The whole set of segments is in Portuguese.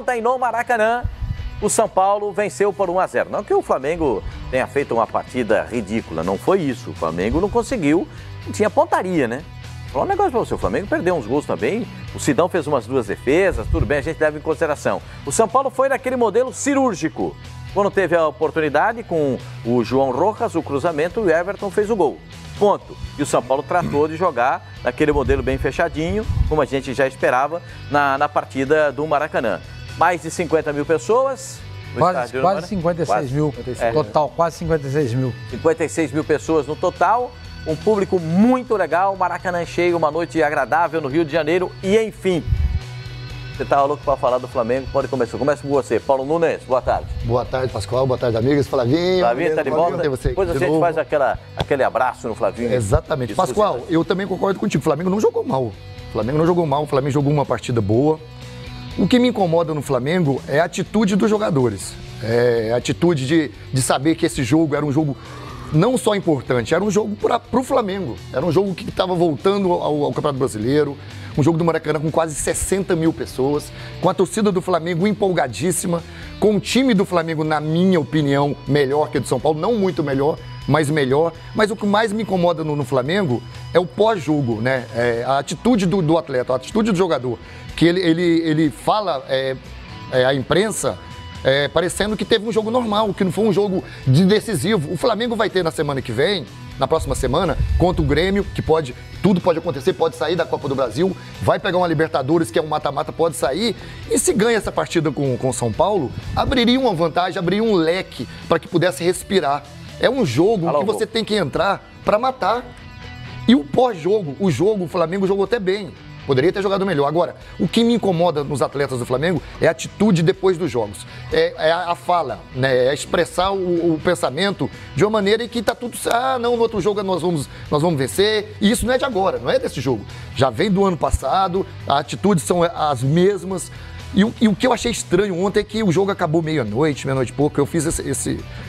ontem no Maracanã, o São Paulo venceu por 1-0. Não que o Flamengo tenha feito uma partida ridícula, não foi isso. O Flamengo não conseguiu, não tinha pontaria, né? Vou falar um negócio pra você, o Flamengo perdeu uns gols também, o Sidão fez umas 2 defesas, tudo bem, a gente leva em consideração. O São Paulo foi naquele modelo cirúrgico. Quando teve a oportunidade com o João Rojas, o cruzamento, o Everton fez o gol. Ponto. E o São Paulo tratou de jogar naquele modelo bem fechadinho, como a gente já esperava, na partida do Maracanã. Mais de 50 mil pessoas. Quase 56 mil. Total, quase 56 mil. 56 mil pessoas no total. Um público muito legal, Maracanã cheio, uma noite agradável no Rio de Janeiro. E enfim, você estava louco para falar do Flamengo, pode começar. Começa com você. Paulo Nunes, boa tarde. Boa tarde, Pascoal. Boa tarde, amigos. Flavinho. Flavinho, tá de volta? Depois a gente faz aquele abraço no Flavinho. Exatamente. Pascoal, eu também concordo contigo. O Flamengo não jogou mal. O Flamengo jogou uma partida boa. O que me incomoda no Flamengo é a atitude dos jogadores. É a atitude de saber que esse jogo era um jogo não só importante, era um jogo para o Flamengo. Era um jogo que estava voltando ao Campeonato Brasileiro. Um jogo do Maracanã com quase 60 mil pessoas, com a torcida do Flamengo empolgadíssima, com o time do Flamengo, na minha opinião, melhor que o do São Paulo, não muito melhor, mas melhor. Mas o que mais me incomoda no Flamengo é o pós-jogo, né? A atitude do atleta, a atitude do jogador, que ele fala à imprensa parecendo que teve um jogo normal, que não foi um jogo decisivo. O Flamengo vai ter na semana que vem, na próxima semana, contra o Grêmio, que tudo pode acontecer, pode sair da Copa do Brasil, vai pegar uma Libertadores, que é um mata-mata, pode sair, e se ganha essa partida com o São Paulo, abriria uma vantagem, abriria um leque para que pudesse respirar. É um jogo que você tem que entrar para matar. E o pós-jogo, o Flamengo jogou até bem. Poderia ter jogado melhor. Agora, o que me incomoda nos atletas do Flamengo é a atitude depois dos jogos. É a fala, né? É expressar o pensamento de uma maneira em que tá tudo... no outro jogo nós vamos vencer. E isso não é de agora, não é desse jogo. Já vem do ano passado, as atitudes são as mesmas. E o que eu achei estranho ontem é que o jogo acabou meia-noite e pouco. Eu fiz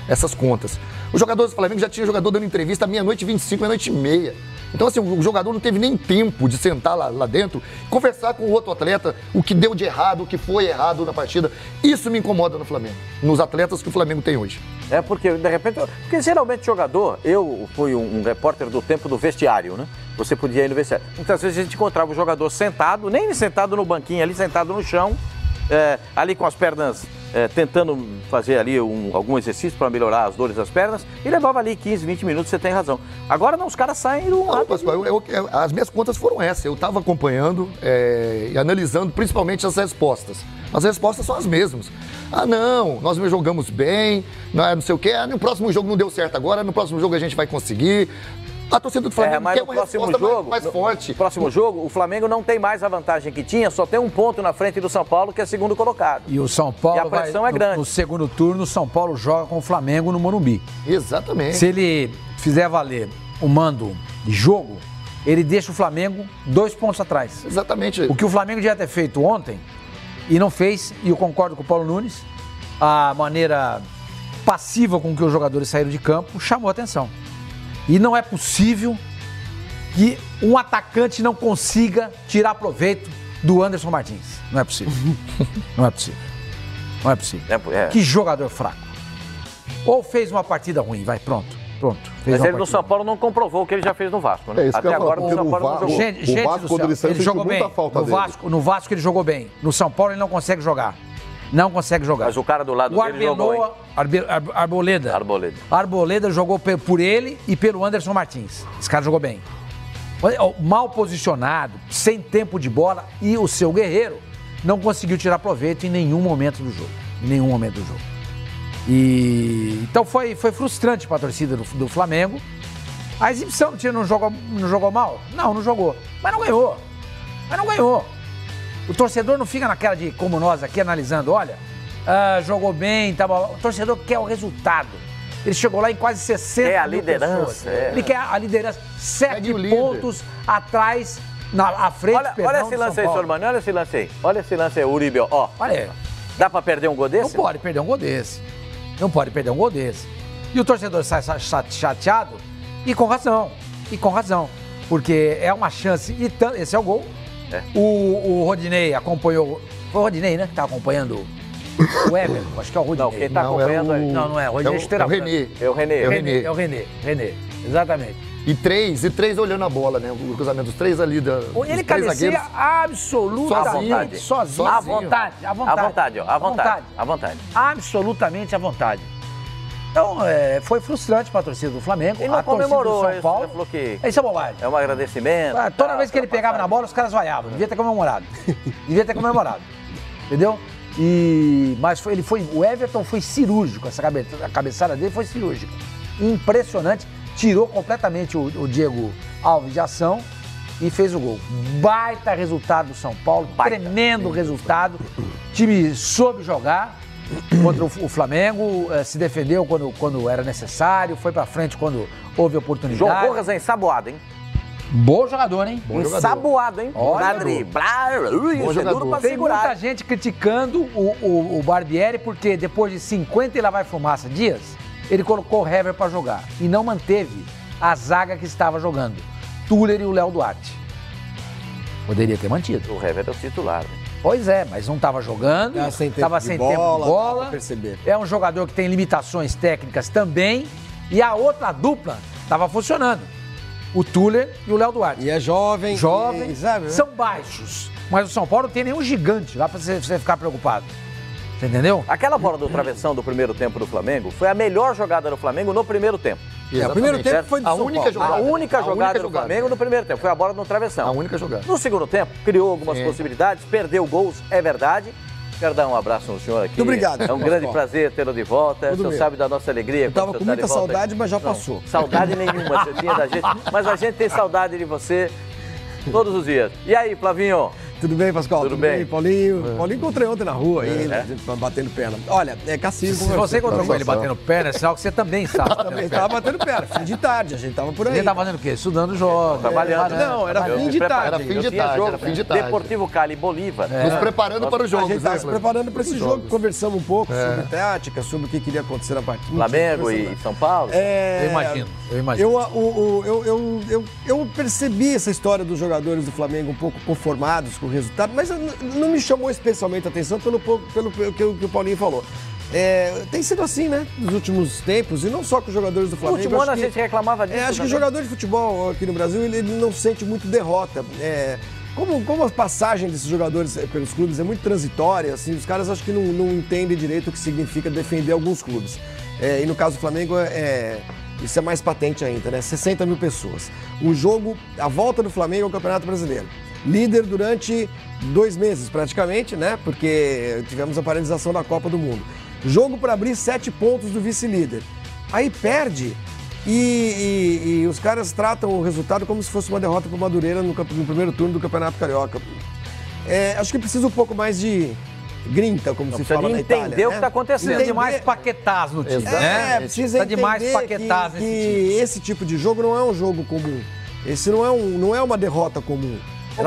essas contas. Os jogadores do Flamengo já tinha jogador dando entrevista meia-noite e 25, meia-noite e meia. Então, assim, o jogador não teve nem tempo de sentar lá dentro, conversar com o outro atleta, o que deu de errado, o que foi errado na partida. Isso me incomoda no Flamengo, nos atletas que o Flamengo tem hoje. Porque, de repente... Porque, geralmente, jogador... Eu fui um repórter do tempo do vestiário, né? Você podia ir no vestiário. Muitas vezes a gente encontrava o jogador sentado, nem sentado no banquinho ali, sentado no chão, ali com as pernas... tentando fazer ali algum exercício para melhorar as dores das pernas e levava ali 15, 20 minutos, você tem razão. Agora não, os caras saem do lado. As minhas contas foram essas. Eu estava acompanhando e analisando principalmente as respostas. As respostas são as mesmas. Não, nós jogamos bem, não sei o quê. No próximo jogo não deu certo agora, no próximo jogo a gente vai conseguir. A torcida do Flamengo quer uma resposta mais forte. No próximo jogo, o Flamengo não tem mais a vantagem que tinha, só tem um ponto na frente do São Paulo, que é segundo colocado. E o São Paulo, e a pressão é grande. No segundo turno, o São Paulo joga com o Flamengo no Morumbi. Exatamente. Se ele fizer valer o mando de jogo, ele deixa o Flamengo 2 pontos atrás. Exatamente. O que o Flamengo devia ter feito ontem, e não fez, e eu concordo com o Paulo Nunes, a maneira passiva com que os jogadores saíram de campo chamou a atenção. E não é possível que um atacante não consiga tirar proveito do Anderson Martins. Não é possível. Não é possível. Não é possível. Que jogador fraco. Ou fez uma partida ruim, vai, pronto. Mas ele no São Paulo não comprovou o que ele já fez no Vasco, né? Até agora no São Paulo não jogou. Gente, o Vasco, quando ele saiu, jogou bem. Falta No Vasco ele jogou bem. No São Paulo ele não consegue jogar. Não consegue jogar. Mas o cara do lado dele jogou, hein? Arboleda jogou por ele e pelo Anderson Martins. Esse cara jogou bem. Mal posicionado, sem tempo de bola, e o seu Guerreiro não conseguiu tirar proveito em nenhum momento do jogo. Então foi frustrante para a torcida do Flamengo. A exibição do time não jogou mal? Não jogou. Mas não ganhou. O torcedor não fica naquela de, como nós aqui, analisando, olha, jogou bem, tá bom. O torcedor quer o resultado. Ele chegou lá em quase 60 a liderança. Ele quer a liderança. 7 pontos atrás, à frente, olha esse lance aí, Sormani, olha esse lance aí, Uribe, ó. Olha aí. Dá pra perder um gol desse? Não pode perder um gol desse. E o torcedor sai chateado, e com razão. Porque é uma chance, esse é o gol. O Rodinei acompanhou Foi o Rodinei, né? Que tá acompanhando o Everton. Acho que é o Rodinei. Não, quem tá acompanhando aí. Não é. O Rodinei É o René. É o René. É o René. Exatamente. E três olhando a bola, né? O cruzamento, os três ali da. Ele cabeceia absolutamente sozinho. À vontade. À vontade. Absolutamente à vontade. Então, foi frustrante para a torcida do Flamengo. Ele não comemorou, São Paulo. ele falou que Isso é bobagem. é um agradecimento. Toda vez que ele pegava na bola, os caras vaiavam. Devia ter comemorado. Entendeu? Mas o Everton foi cirúrgico. A cabeçada dele foi cirúrgica. Impressionante. Tirou completamente o Diego Alves de ação e fez o gol. Baita resultado do São Paulo, tremendo resultado. O time soube jogar contra o Flamengo, se defendeu quando era necessário, foi pra frente quando houve oportunidade. João Rojas é ensaboado, hein? Bom jogador, hein? Ensaboado, hein? Olha, pra driblar, isso é duro pra Tem segurar. muita gente criticando o Barbieri porque depois de 50 e lá vai fumaça dias, ele colocou o Hever pra jogar e não manteve a zaga que estava jogando, Tuller e o Léo Duarte. Poderia ter mantido. O Hever é o titular, né? Pois é, mas não estava jogando, estava sem tempo de bola. Perceber. É um jogador que tem limitações técnicas também. E a outra dupla estava funcionando. O Tuller e o Léo Duarte. E é jovem. Jovem, sabe, né? são baixos. Mas o São Paulo não tem nenhum gigante lá para você ficar preocupado. Você entendeu? Aquela bola do travessão do primeiro tempo do Flamengo foi a melhor jogada do Flamengo no primeiro tempo. O primeiro tempo foi do a São única Paulo. jogada. A única jogada do jogada. Flamengo no primeiro tempo foi a bola no travessão. A única jogada. No segundo tempo, criou algumas possibilidades, perdeu gols, é verdade. Quero dar um abraço no senhor aqui. Muito obrigado. É um grande prazer tê-lo de volta. O senhor sabe da nossa alegria. Eu tava com muita saudade, mas já passou. Saudade nenhuma você tinha da gente, mas a gente tem saudade de você todos os dias. E aí, Flavinho? Tudo bem, Pascoal? Tudo bem? Paulinho? Paulinho encontrei ontem na rua, aí, a gente batendo perna. Olha, Cassino... Se você encontrou com ele batendo perna, é sinal que você também estava batendo Ele perna. tava batendo perna, fim de tarde, a gente tava por aí. Ele estava fazendo o quê? Estudando jogos. Trabalhando. Não, era fim de tarde. Era fim de tarde, era fim de tarde. Deportivo Cali e Bolívar. Nos preparando para os A jogos, gente tava né, se preparando para esse jogo, jogos. conversamos um pouco sobre tática, sobre o que queria acontecer na partida. Flamengo e São Paulo? Eu imagino. Eu percebi essa história dos jogadores do Flamengo um pouco conformados com o resultado, mas não me chamou especialmente a atenção pelo que o Paulinho falou. Tem sido assim, né, nos últimos tempos, e não só com os jogadores do No Flamengo. último ano a gente reclamava disso. Acho que o jogador de futebol aqui no Brasil, ele não sente muito derrota. Como a passagem desses jogadores pelos clubes é muito transitória, assim, os caras acho que não entendem direito o que significa defender alguns clubes. E no caso do Flamengo, isso é mais patente ainda, né? 60 mil pessoas. A volta do Flamengo ao Campeonato Brasileiro. Líder durante 2 meses, praticamente, né? Porque tivemos a paralisação da Copa do Mundo. Jogo para abrir 7 pontos do vice-líder. Aí perde e os caras tratam o resultado como se fosse uma derrota para o Madureira no primeiro turno do Campeonato Carioca. Acho que precisa um pouco mais de grinta, como se fala na Itália. Entender o que está acontecendo. Precisa de mais paquetás no time, né? Precisa de mais paquetás nesse time. Esse tipo de jogo não é um jogo comum. Esse não é uma derrota comum.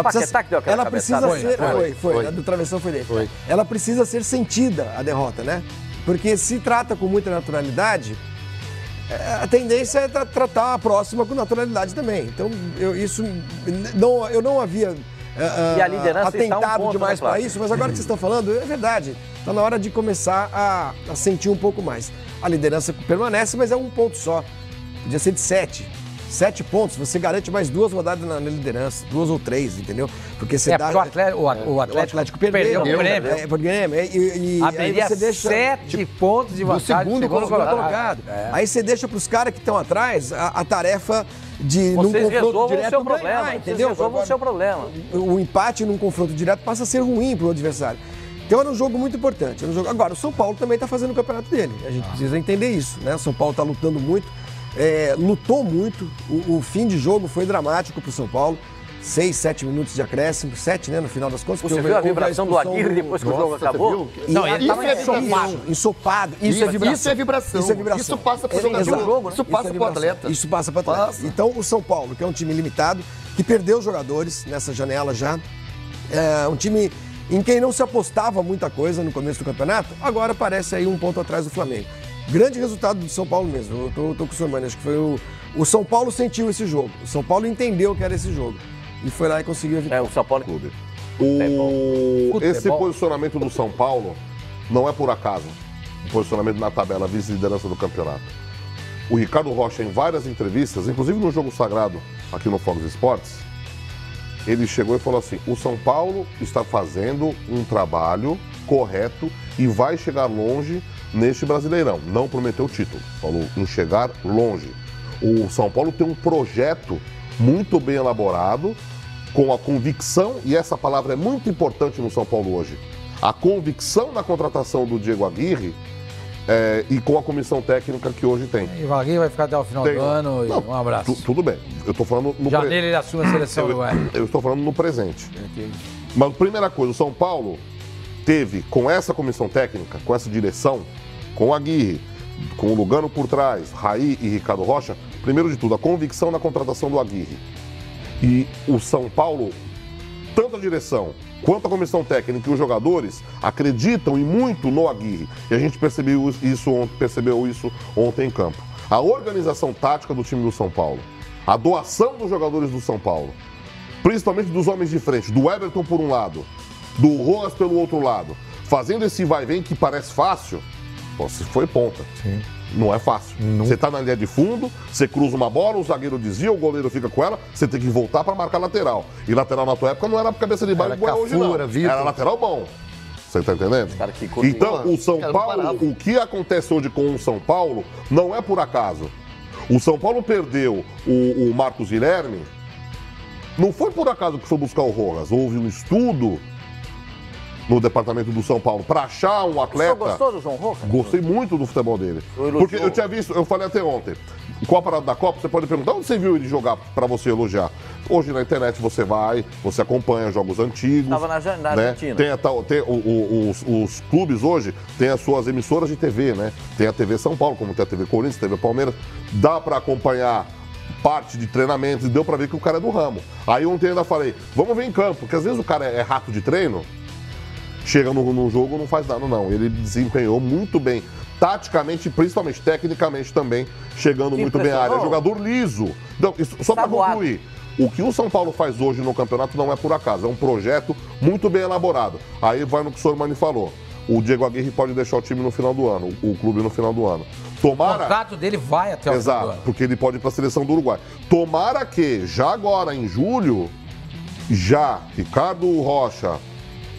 Paquetá que deu aquela ela precisa cabeçada? ser. Foi. A do travessão foi dele. Ela precisa ser sentida, a derrota, né? Porque se trata com muita naturalidade, a tendência é tratar a próxima com naturalidade também. Então, eu não havia E a liderança está atentado demais para isso, mas agora que vocês estão falando, é verdade. Está na hora de começar a sentir um pouco mais. A liderança permanece, mas é um ponto só. Podia ser de 7. 7 pontos, você garante mais 2 rodadas na liderança, 2 ou 3, entendeu? Porque você dá. Porque o Atlético perdeu o prêmio. Abriria 7 pontos de vantagem do segundo colocado. Aí você deixa para os caras que estão atrás a tarefa de num confronto direto ganhar, entendeu? Resolvam o seu problema. O empate num confronto direto passa a ser ruim para o adversário. Então era um jogo muito importante. Agora, o São Paulo também está fazendo o campeonato dele. A gente precisa entender isso, né? O São Paulo está lutando muito. Lutou muito, o fim de jogo foi dramático para o São Paulo, 6, 7 minutos de acréscimo, 7, né, no final das contas. Você viu a vibração do Aguirre depois que o jogo acabou? Não, ele estava ensopado. Isso é vibração. Isso passa para o jogador. Isso passa para o atleta. Isso passa para o atleta. Então o São Paulo, que é um time limitado, que perdeu jogadores nessa janela já, um time em quem não se apostava muita coisa no começo do campeonato, agora parece aí um ponto atrás do Flamengo. Grande resultado do São Paulo mesmo, eu tô com o senhor Mano, acho que foi o São Paulo sentiu esse jogo, o São Paulo entendeu que era esse jogo e foi lá e conseguiu a vitória. O São Paulo Clube. Esse posicionamento do São Paulo não é por acaso. O posicionamento na tabela, vice-liderança do campeonato. O Ricardo Rocha, em várias entrevistas, inclusive no Jogo Sagrado, aqui no Fox Sports, ele chegou e falou assim: o São Paulo está fazendo um trabalho correto e vai chegar longe neste Brasileirão. Não prometeu o título, falou em chegar longe. O São Paulo tem um projeto muito bem elaborado, com a convicção, e essa palavra é muito importante no São Paulo hoje, a convicção na contratação do Diego Aguirre e com a comissão técnica que hoje tem. E o Aguirre vai ficar até o final do ano. Não, um abraço. Tudo bem. Eu estou falando no Janeiro ele assume a seleção do Uruguai. Eu estou falando no presente. Mas, primeira coisa, o São Paulo teve, com essa comissão técnica, com essa direção, com o Aguirre, com o Lugano por trás, Raí e Ricardo Rocha, primeiro de tudo, a convicção na contratação do Aguirre. E o São Paulo, tanto a direção quanto a comissão técnica e os jogadores acreditam e muito no Aguirre. E a gente percebeu isso ontem em campo. A organização tática do time do São Paulo, a doação dos jogadores do São Paulo, principalmente dos homens de frente, do Everton por um lado, do Rojas pelo outro lado, fazendo esse vai e vem que parece fácil, se foi ponta. Sim. Não é fácil. Você tá na linha de fundo, você cruza uma bola, o zagueiro desvia, o goleiro fica com ela, você tem que voltar para marcar lateral. E lateral na tua época não era cabeça de baile igual hoje, não. Era lateral bom. Você tá entendendo? Então, o São Paulo, o que acontece hoje com o São Paulo não é por acaso. O São Paulo perdeu o Marcos Guilherme, não foi por acaso que foi buscar o Rojas. Houve um estudo no departamento do São Paulo para achar um atleta. Você gostou do João Rojas? Gostei muito do futebol dele. Porque eu tinha visto, eu falei até ontem, com a parada da Copa, você pode perguntar onde você viu ele jogar para você elogiar. Hoje na internet você vai, você acompanha jogos antigos. Estava na Argentina. Os clubes hoje têm as suas emissoras de TV, né? Tem a TV São Paulo, como tem a TV Corinthians, TV Palmeiras. Dá para acompanhar parte de treinamento e deu para ver que o cara é do ramo. Aí ontem ainda falei, vamos ver em campo, porque às vezes o cara é rato de treino. Chega no jogo, não faz nada, não. Ele desempenhou muito bem, taticamente e principalmente tecnicamente também, chegando muito bem à área. Jogador liso. Então, só para concluir, o que o São Paulo faz hoje no campeonato não é por acaso, é um projeto muito bem elaborado. Aí vai no que o Sormani falou. O Diego Aguirre pode deixar o time no final do ano, o clube no final do ano. Tomara... O contrato dele vai até o final do ano. Exato, porque ele pode ir para a seleção do Uruguai. Tomara que, já agora em julho, Ricardo Rocha,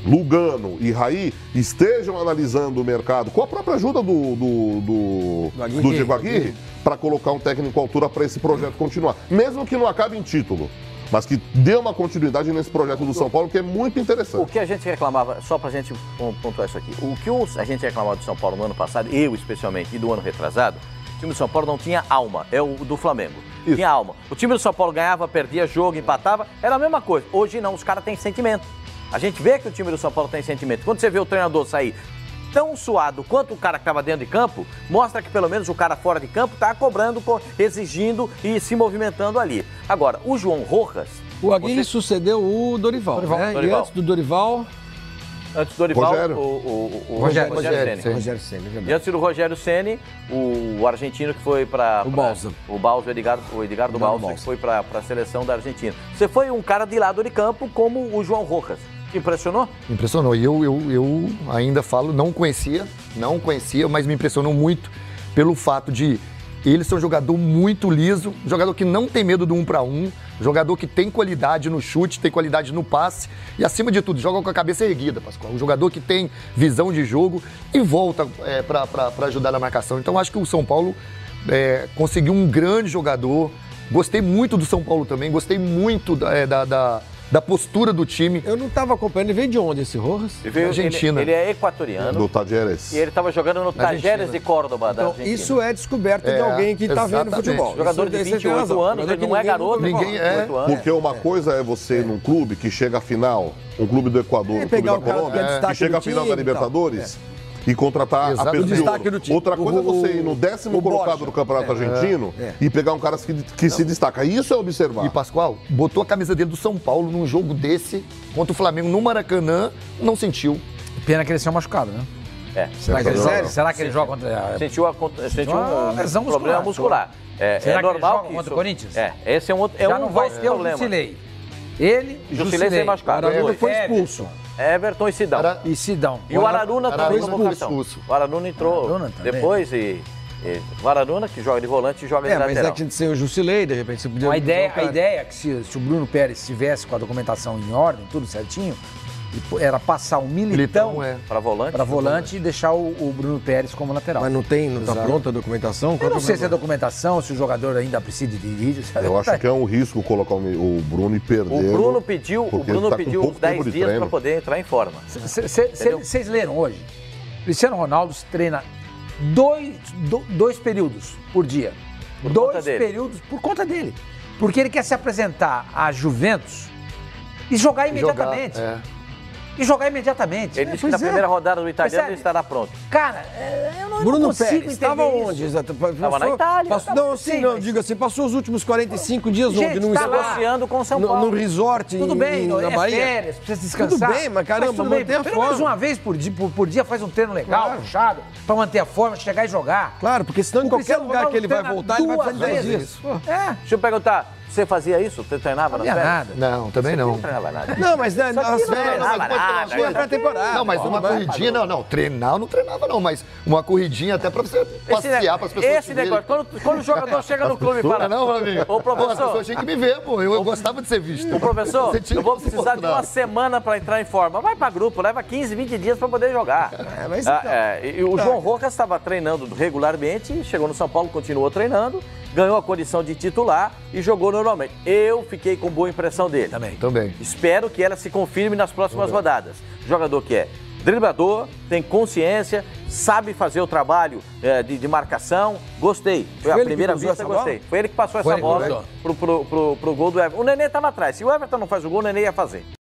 Lugano e Raí estejam analisando o mercado com a própria ajuda do Diego Aguirre para colocar um técnico à altura para esse projeto continuar. Mesmo que não acabe em título, mas que dê uma continuidade nesse projeto do São Paulo, que é muito interessante. O que a gente reclamava, só para a gente pontuar isso aqui, o que a gente reclamava do São Paulo no ano passado, eu especialmente, e do ano retrasado, o time do São Paulo não tinha alma, é o do Flamengo. Isso. Tinha alma. O time do São Paulo ganhava, perdia jogo, empatava, era a mesma coisa. Hoje não, os caras têm sentimento. A gente vê que o time do São Paulo tem sentimento. Quando você vê o treinador sair tão suado quanto o cara que estava dentro de campo, mostra que pelo menos o cara fora de campo está cobrando, exigindo e se movimentando ali. Agora, o João Rojas... O Aguirre sucedeu o Dorival, né? Dorival. E antes do Dorival... Antes do Dorival, Rogério. o Rogério Ceni. Ceni. E antes do Rogério Ceni, o argentino que foi para... O Balsa. O Edgardo Balsa, que foi para a seleção da Argentina. Você foi um cara de lado de campo como o João Rojas. Impressionou? Impressionou. E eu ainda falo, não conhecia, mas me impressionou muito pelo fato de ele ser um jogador muito liso, um jogador que não tem medo do 1 para 1, jogador que tem qualidade no chute, tem qualidade no passe e, acima de tudo, joga com a cabeça erguida, Pascoal. Um jogador que tem visão de jogo e volta para ajudar na marcação. Então, acho que o São Paulo conseguiu um grande jogador. Gostei muito do São Paulo também, gostei muito da postura do time. Eu não estava acompanhando. Ele veio de onde, esse Rojas? Ele veio, Argentina. Ele é equatoriano. Do Tajeres. E ele estava jogando no Tajeres de Córdoba, da Argentina. Isso é descoberta de alguém que está vendo futebol. Jogador de 28 anos, ele não é garoto. Ninguém é. Porque uma coisa é você ir num clube que chega à final, um clube do Equador, um clube da Colômbia, que chega à final da Libertadores, e contratar a pessoa. Outra coisa é você ir no 10º colocado do Campeonato Argentino e pegar um cara que se destaca. Isso é observar. E Pascoal botou a camisa dele do São Paulo num jogo desse contra o Flamengo no Maracanã, não sentiu. Pena que ele saiu machucado, né? Será que ele joga contra... Sentiu um lesão problema muscular. Será é normal que ele joga contra o Corinthians? Esse é um outro Já não vai ter o problema. Lucilei. Ele, Jusilei sem machucado. Everton foi Everton. expulso. Everton e Sidão. E Sidão. E o Araruna também Araruna na convocação. expulso. O Araruna entrou Araruna também. depois o Araruna, que joga de volante, e joga de Mas é lateral. que sem o Jusilei, de repente você podia... A ideia é que se o Bruno Pérez estivesse com a documentação em ordem, tudo certinho, era passar o Militão Para volante. para volante e deixar o Bruno Pérez como lateral. Mas não tá pronta a documentação? Eu não sei se é documentação, se o jogador ainda precisa de vídeo. Eu acho que é um risco colocar o Bruno e perder. O Bruno pediu, porque ele tá com uns pouco 10 tempo de dias treino. para poder entrar em forma. Vocês leram hoje? Cristiano Ronaldo treina dois períodos por dia. Por conta Dois dele. períodos por conta dele. Porque ele quer se apresentar à Juventus e jogar imediatamente. E jogar imediatamente. Ele disse que na primeira rodada do italiano Percebe? ele estará pronto. Cara, eu não Bruno consigo Pérez, entender estava isso. onde? Estava na Itália. Não, assim, Sim, não, mas- digo assim, passou os últimos 45 dias Gente, onde? Num tá lá. Negociando com o São Paulo. no resort Tudo bem, na é Bahia? férias, precisa descansar. Tudo bem, mas caramba, tudo bem, manter a pelo menos forma. uma vez por dia faz um treino legal, Claro. puxado, pra manter a forma, chegar e jogar. Claro, porque senão em O qualquer Cristiano lugar que ele vai Ronaldo voltar, ele vai treina precisar de 10 duas dias. vezes. É, Deixa eu perguntar, você fazia isso? Você treinava não nas havia férias? nada. Não, também não. Não treinava nada. Não, mas né, Só que as não férias... treinava mas pode ter uma nada. coisa. pré-temporada. Não, mas uma corridinha, não, treinar eu não treinava não, mas uma corridinha até pra você passear, para as pessoas Esse te verem. negócio, quando o jogador chega no clube e fala... Não, Flavinho. Ô, Pô, as professor, pessoas tinham que me ver, pô. Eu gostava de ser visto. ô, professor, Você tinha eu vou que se precisar de mostrar. uma semana para entrar em forma. Vai para grupo, leva 15, 20 dias para poder jogar. mas então. E o João Rojas estava treinando regularmente, chegou no São Paulo, continuou treinando, ganhou a condição de titular e jogou normalmente. Eu fiquei com boa impressão dele. Também. Espero que ela se confirme nas próximas rodadas. Jogador que é driblador, tem consciência, sabe fazer o trabalho de marcação. Gostei. Foi a ele que primeira cruzou vista, essa bola? gostei. Foi ele que passou Foi essa ele que bola pro gol do Everton. O Nenê estava atrás. Se o Everton não faz o gol, o Nenê ia fazer.